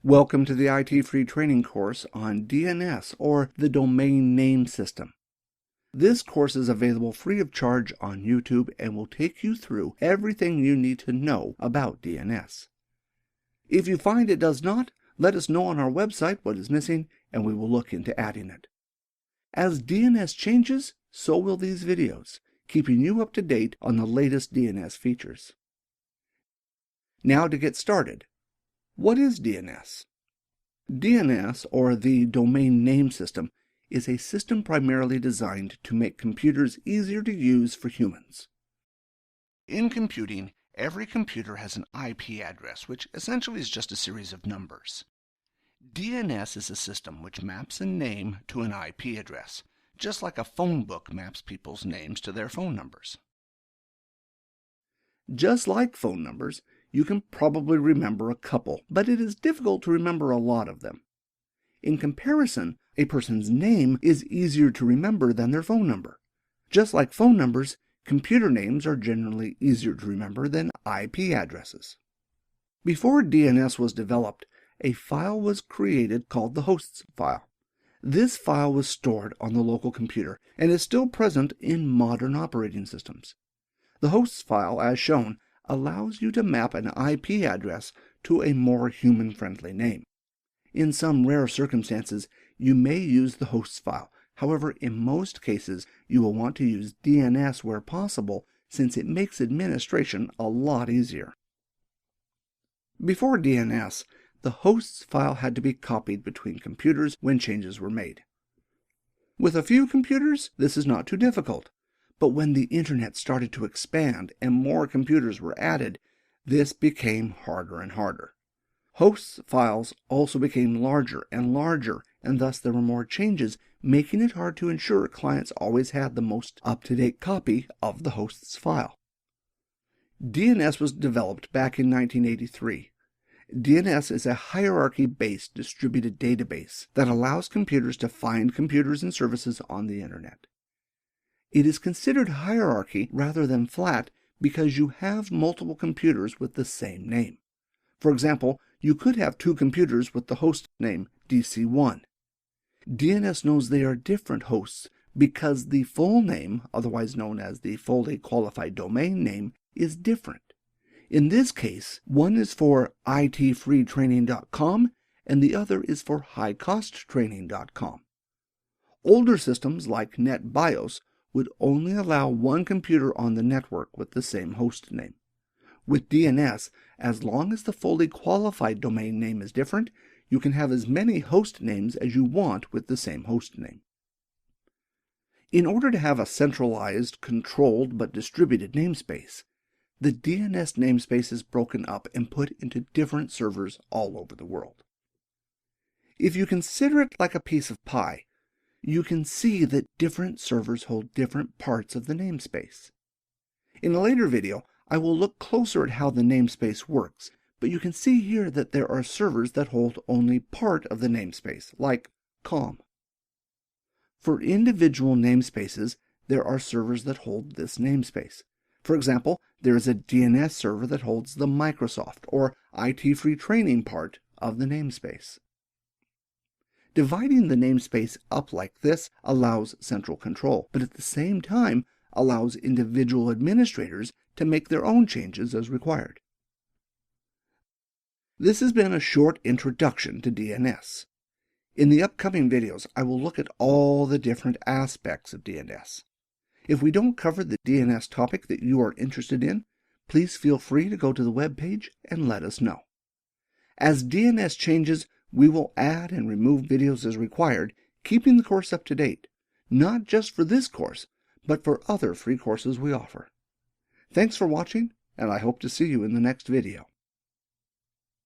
Welcome to the IT Free Training course on DNS, or the Domain Name System. This course is available free of charge on YouTube and will take you through everything you need to know about DNS. If you find it does not, let us know on our website what is missing and we will look into adding it. As DNS changes, so will these videos, keeping you up to date on the latest DNS features. Now to get started. What is DNS? DNS, or the Domain Name System, is a system primarily designed to make computers easier to use for humans. In computing, every computer has an IP address, which essentially is just a series of numbers. DNS is a system which maps a name to an IP address, just like a phone book maps people's names to their phone numbers. Just like phone numbers, you can probably remember a couple, but it is difficult to remember a lot of them. In comparison, a person's name is easier to remember than their phone number. Just like phone numbers, computer names are generally easier to remember than IP addresses. Before DNS was developed, a file was created called the hosts file. This file was stored on the local computer and is still present in modern operating systems. The hosts file, as shown, allows you to map an IP address to a more human-friendly name. In some rare circumstances, you may use the hosts file. However, in most cases, you will want to use DNS where possible, since it makes administration a lot easier. Before DNS, the hosts file had to be copied between computers when changes were made. With a few computers, this is not too difficult. But when the internet started to expand and more computers were added, this became harder and harder. Hosts files also became larger and larger, and thus there were more changes, making it hard to ensure clients always had the most up-to-date copy of the hosts file. DNS was developed back in 1983. DNS is a hierarchy-based distributed database that allows computers to find computers and services on the internet. It is considered hierarchy rather than flat because you have multiple computers with the same name. For example, you could have two computers with the host name DC1. DNS knows they are different hosts because the full name, otherwise known as the fully qualified domain name, is different. In this case, one is for itfreetraining.com and the other is for highcosttraining.com. Older systems like NetBIOS would only allow one computer on the network with the same host name. With DNS, as long as the fully qualified domain name is different, you can have as many host names as you want with the same host name. In order to have a centralized, controlled, but distributed namespace, the DNS namespace is broken up and put into different servers all over the world. If you consider it like a piece of pie, you can see that different servers hold different parts of the namespace. In a later video, I will look closer at how the namespace works, but you can see here that there are servers that hold only part of the namespace, like COM. For individual namespaces, there are servers that hold this namespace. For example, there is a DNS server that holds the Microsoft or IT Free Training part of the namespace. Dividing the namespace up like this allows central control, but at the same time allows individual administrators to make their own changes as required. This has been a short introduction to DNS. In the upcoming videos, I will look at all the different aspects of DNS. If we don't cover the DNS topic that you are interested in, please feel free to go to the web page and let us know. As DNS changes, we will add and remove videos as required, keeping the course up to date, not just for this course, but for other free courses we offer. Thanks for watching, and I hope to see you in the next video.